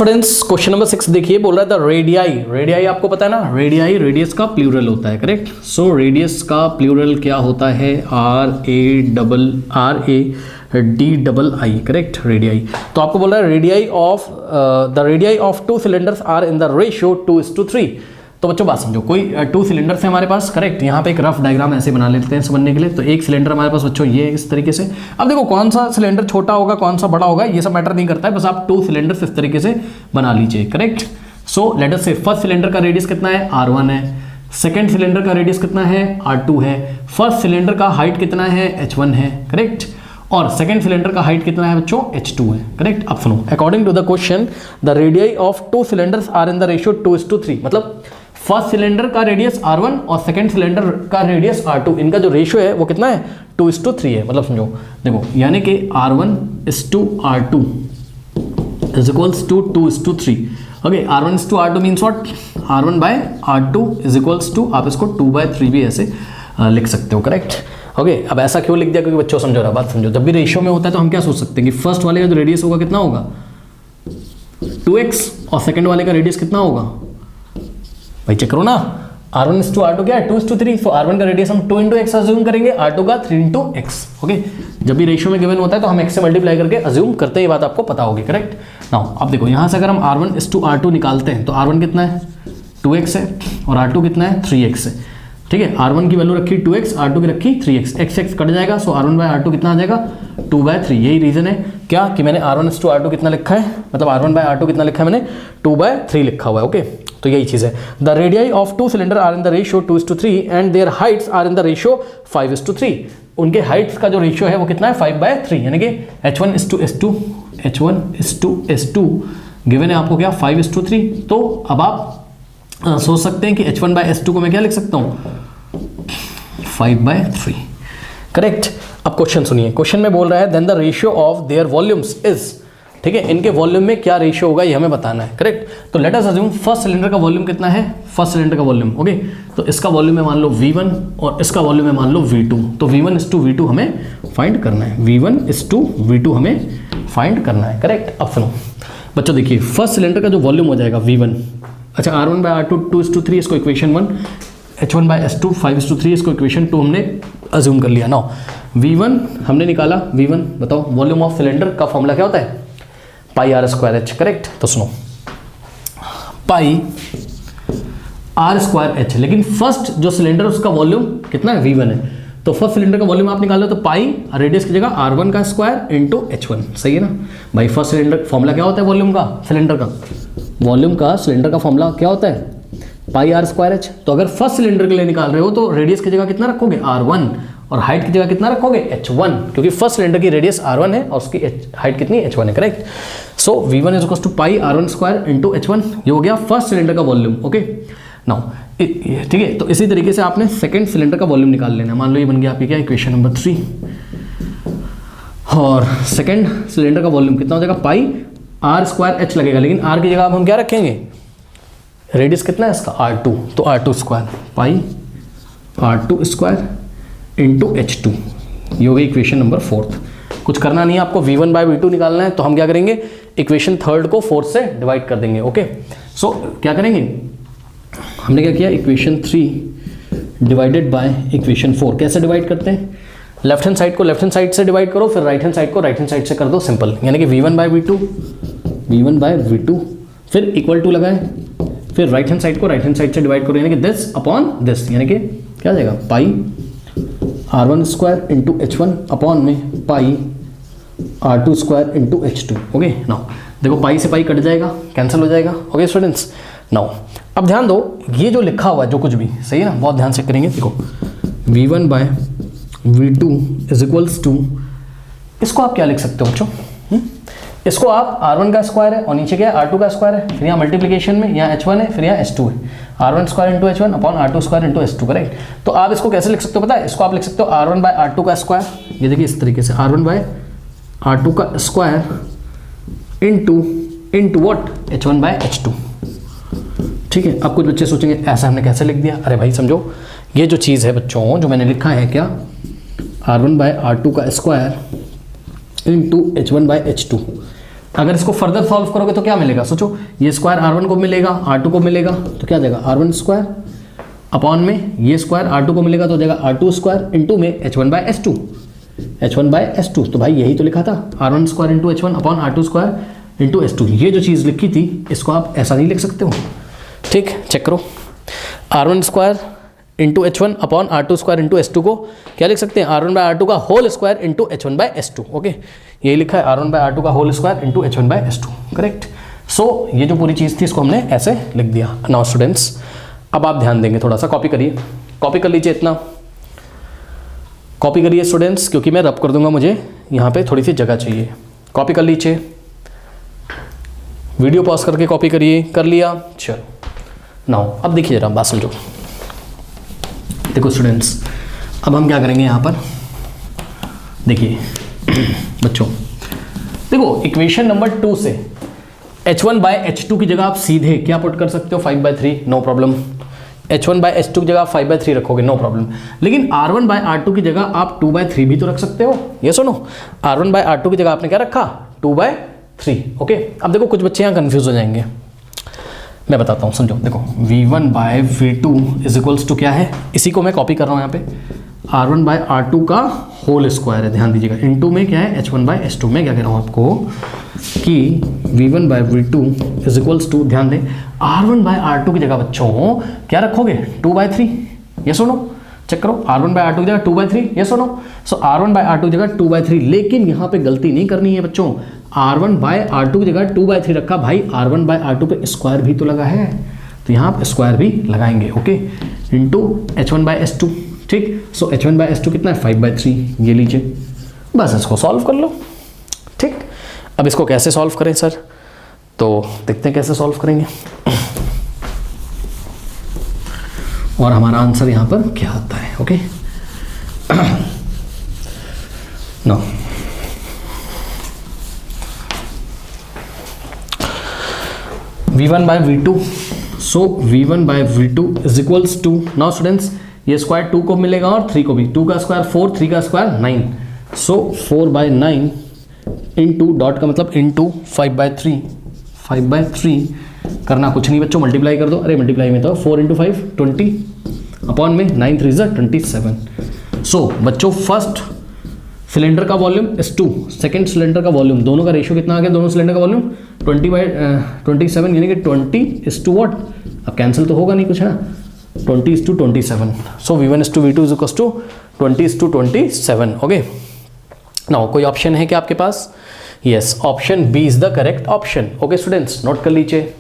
Students question number 6 देखिए, बोल रहा था रेडियाई। रेडियाई आपको पता है ना, रेडियाई रेडियस का प्लूरल होता है, करेक्ट। सो रेडियस का प्लूरल क्या होता है? RADII, correct, radii. तो आपको बोल रहा है radii of the radii of two cylinders are in the ratio 2:3। तो बच्चों बात समझो, कोई टू सिलेंडर्स है हमारे पास, करेक्ट। यहाँ पे एक रफ डायग्राम ऐसे बना लेते हैं समझने के लिए। तो एक सिलेंडर हमारे पास बच्चों ये इस तरीके से। अब देखो कौन सा सिलेंडर छोटा होगा कौन सा बड़ा होगा ये सब मैटर नहीं करता है, बस आप टू सिलेंडर्स इस तरीके से बना लीजिए, करेक्ट। सो लेट अस से फर्स्ट सिलेंडर का रेडियस कितना है? R1 है। सेकेंड सिलेंडर का रेडियस कितना है? R2 है। फर्स्ट सिलेंडर का हाइट कितना है? H1 है, करेक्ट। और सेकेंड सिलेंडर का हाइट कितना है बच्चों? H2 है, करेक्ट। अब सुनो, according to the question the radii of two cylinders are in the ratio 2:3। मतलब फर्स्ट सिलेंडर का रेडियस R1 और सेकेंड सिलेंडर का रेडियस R2, इनका जो रेशियो है वो कितना है? 2:3 है। मतलब समझो, देखो यानी कि R1:R2 is equals to 2:3। Okay, R1:R2 means what? R1/R2 is equals to, आप इसको 2/3 भी ऐसे लिख सकते हो, करेक्ट। ओके, अब ऐसा क्यों लिख दिया? क्योंकि बच्चों समझो ना, बात समझो, जब भी रेशियो में होता है तो हम क्या सोच सकते हैं कि फर्स्ट वाले का जो रेडियस होगा कितना होगा? 2x, और सेकेंड वाले का रेडियस कितना होगा? भाई चेक करो ना, R1:R2 क्या है? 2:3। तो R1 का रेडियस हम 2 × x अज्यूम करेंगे, R2 का 3 × x। ओके, जब भी रेशियो में गिवन होता है तो हम x से मल्टीप्लाई करके अज्यूम करते हैं, ये बात आपको पता होगी, करेक्ट। नाउ अब देखो यहाँ से अगर हम R1:R2 निकालते हैं तो R1 कितना है? 2x है, और R2 कितना है? 3x है, ठीक है। R1 की वैल्यू रखी 2x, R2 की रखी 3x, x कट जाएगा। सो R1/R2 कितना आ जाएगा? 2/3। यही रीजन है क्या कि मैंने R1:R2 कितना लिखा है, मतलब R1/R2 कितना लिखा है मैंने? 2/3 लिखा हुआ है, ओके। तो यही चीज़ है। The radii of two cylinder are in the ratio 2:3 and their heights are in the ratio 5:3। उनके हाइट्स का जो रेशियो है वो कितना है? 5/3, यानी कि H1:S2 गिवन है आपको क्या? 5:3। तो अब आप सोच सकते हैं कि H1/S2 को मैं क्या लिख सकता हूँ? 5/3, करेक्ट। अब क्वेश्चन सुनिए, क्वेश्चन में बोल रहा है then the ratio of their volumes is, ठीक है, इनके वॉल्यूम में क्या रेशियो होगा ये हमें बताना है, करेक्ट। तो let us assume first cylinder का वॉल्यूम कितना है? फर्स्ट सिलेंडर का वॉल्यूम, ओके। तो इसका वॉल्यूम है मान लो V1 और इसका वॉल्यूम है मान लो V2। तो V1:V2 हमें फाइंड करना है, V1:V2 हमें फाइंड करना है, करेक्ट। अब सुनो बच्चों, देखिए फर्स्ट सिलेंडर का जो वॉल्यूम हो जाएगा V1, अच्छा R1/R2 2:3 इसको इक्वेशन 1, H1/S2 5:3 इसको इक्वेशन 2 हमने अज्यूम कर लिया। नाउ V1 हमने निकाला, V1 बताओ वॉल्यूम ऑफ सिलेंडर का फॉर्मूला क्या होता है? πr²h, correct. तो सुनो, πr²h, लेकिन फर्स्ट जो सिलेंडर उसका वॉल्यूम कितना है? V1 है। तो फर्स्ट सिलेंडर का वॉल्यूम आप निकालो तो पाई रेडियस की जगह R1 का स्क्वायर इंटू H1, सही है ना भाई। फर्स्ट सिलेंडर फॉर्मूला क्या होता है वॉल्यूम का? सिलेंडर का वॉल्यूम का सिलेंडर का फॉर्मूला क्या होता है? πr²h। तो अगर फर्स्ट सिलेंडर के लिए निकाल रहे हो तो रेडियस की जगह कितना रखोगे? R1, और हाइट की जगह कितना रखोगे? H1, क्योंकि फर्स्ट सिलेंडर की रेडियस R1 है और उसकी हाइट कितनी? H1 है, correct. So V1 is equals to πr1² into H1, ये हो गया फर्स्ट सिलेंडर का वॉल्यूम, ओके। नाउ ठीक है, तो इसी तरीके से आपने सेकंड सिलेंडर का वॉल्यूम निकाल लेना। मान लो ये बन गया आपकी क्या? Equation number 3। और सेकंड सिलेंडर का वॉल्यूम कितना हो जाएगा? πr²h लगेगा, लेकिन r की जगह अब हम क्या रखेंगे? रेडियस कितना है इसका? R2, तो R2², πr2² इंटू H2, ये हो गई इक्वेशन नंबर 4। कुछ करना नहीं है आपको, V1/V2 निकालना है। तो हम क्या करेंगे? इक्वेशन 3 को 4 से डिवाइड कर देंगे, ओके। सो क्या करेंगे? हमने क्या किया? Equation 3 divided by equation 4। कैसे डिवाइड करते हैं? लेफ्ट हैंड साइड को लेफ्ट हैंड साइड से डिवाइड करो, फिर राइट हैंड साइड को राइट हैंड साइड से कर दो, सिंपल। यानी कि V1/V2 फिर इक्वल टू लगाए, फिर राइट हैंड साइड को राइट हैंड साइड से डिवाइड करो, यानी कि दिस अपॉन दिस, यानी कि क्या आ जाएगा? πr1² इंटू H1 अपॉन में πr2² into H2, okay. Now देखो पाई से पाई कट जाएगा, कैंसिल हो जाएगा, ओके स्टूडेंट्स। नाउ अब ध्यान दो, ये जो लिखा हुआ है जो कुछ भी, सही है ना, बहुत ध्यान से करेंगे। देखो V1/V2 इज इक्वल्स टू, इसको आप क्या लिख सकते हो बच्चों? इसको आप R1 का स्क्वायर है और नीचे क्या है? R2 का स्क्वायर है, फिर यहाँ मल्टीप्लिकेशन में यहाँ H1 है, फिर यहाँ H2 है। R1² into H1 upon R2² into H2, correct. तो आप इसको कैसे लिख सकते हो पता है? इसको आप लिख सकते हो R1/R2 का स्क्वायर, ये देखिए इस तरीके से, R1/R2 का स्क्वायर इंटू व्हाट? H1/H2, ठीक है। अब कुछ बच्चे सोचेंगे ऐसा हमने कैसे लिख दिया? अरे भाई समझो, ये जो चीज़ है बच्चों जो मैंने लिखा है क्या? R1/R2 का स्क्वायर इंटू H1/H2। अगर इसको फर्दर सॉल्व करोगे तो क्या मिलेगा, सोचो, ये स्क्वायर R1 को मिलेगा, R2 को मिलेगा, तो क्या जाएगा R1 स्क्वायर अपॉन में ये स्क्वायर R2 को मिलेगा तो जाएगा R2 स्क्वायर इंटू में H1/S2, H1/S2। तो भाई यही तो लिखा था, R1 square into H1 upon R2 square into S2। ये जो चीज़ लिखी थी इसको आप ऐसा नहीं लिख सकते हो, ठीक, चेक करो। R1 square into H1 upon R2 square into S2 को क्या लिख सकते हैं, R1/R2 का whole square into H1/S2। Okay, यही लिखा है R1/R2 का whole square into H1/S2, correct. So ये जो पूरी चीज़ थी इसको हमने ऐसे लिख दिया। नाउ स्टूडेंट्स, अब आप ध्यान देंगे, थोड़ा सा कॉपी करिए, कॉपी कर लीजिए, इतना कॉपी करिए स्टूडेंट्स, क्योंकि मैं रब कर दूंगा, मुझे यहाँ पे थोड़ी सी जगह चाहिए। कॉपी कर लीजिए, वीडियो पॉज करके कॉपी करिए। कर लिया, चलो। नाउ अब देखिए जरा, बात समझो। देखो स्टूडेंट्स, अब हम क्या करेंगे यहाँ पर, देखिए बच्चों, देखो इक्वेशन नंबर 2 से H1/H2 की जगह आप सीधे क्या पुट कर सकते हो, 5/3, नो प्रॉब्लम। H1/H2 की जगह आप 5/3 रखोगे, नो प्रॉब्लम। लेकिन R1/R2 की जगह आप 2/3 भी तो रख सकते हो, ये सुनो। R1/R2 की जगह आपने क्या रखा, 2/3। ओके, अब देखो कुछ बच्चे यहाँ कंफ्यूज हो जाएंगे, मैं बताता हूँ, समझो। देखो V1/V2 इज इक्वल्स टू क्या है, इसी को मैं कॉपी कर रहा हूँ यहाँ पे, R1/R2 का होल स्क्वायर है, ध्यान दीजिएगा, इनटू में क्या है H1/S2। मैं क्या कह रहा हूँ आपको कि V1/V2 इज इक्वल्स टू, ध्यान दें, R1/R2 की जगह बच्चों क्या रखोगे, 2/3, ये सुनो, चेक करो, R1/R2 की जगह 2/3, ये सुनो। सो R1/R2 की जगह 2/3, लेकिन यहाँ पे गलती नहीं करनी है बच्चों, R1/R2 की जगह 2/3 रखा, भाई R1/R2 पे स्क्वायर भी तो लगा है, तो यहाँ पे स्क्वायर भी लगाएंगे, ओके, इंटू H1/S2, ठीक। सो H1/S2 कितना है, 5/3, ये लीजिए, बस इसको सॉल्व कर लो, ठीक। अब इसको कैसे सॉल्व करें सर, तो देखते हैं कैसे सॉल्व करेंगे, और हमारा आंसर यहाँ पर क्या आता है, okay. No, V1/V2, so V1/V2 is equals to, now students, ये स्क्वायर 2 को मिलेगा और 3 को भी, 2 का स्क्वायर 4, 3 का स्क्वायर 9, सो 4/9 इंटू डॉट का मतलब इंटू 5/3, 5/3 करना कुछ नहीं बच्चों, मल्टीप्लाई कर दो, अरे मल्टीप्लाई में तो 4 इंटू 5 20 अपॉन में 9 3 27। सो बच्चों फर्स्ट सिलेंडर का वॉल्यूम इस 2, सेकेंड सिलेंडर का वॉल्यूम, दोनों का रेशियो कितना आ गया, दोनों सिलेंडर का वॉल्यूम 20/27, यानी कि 20:what, अब कैंसिल तो होगा नहीं कुछ, है ना, 20:27। So V1/V2 is equals to 20:27, okay. Now कोई ऑप्शन है क्या आपके पास, yes, option B is the correct option, okay students, note कर लीजिए।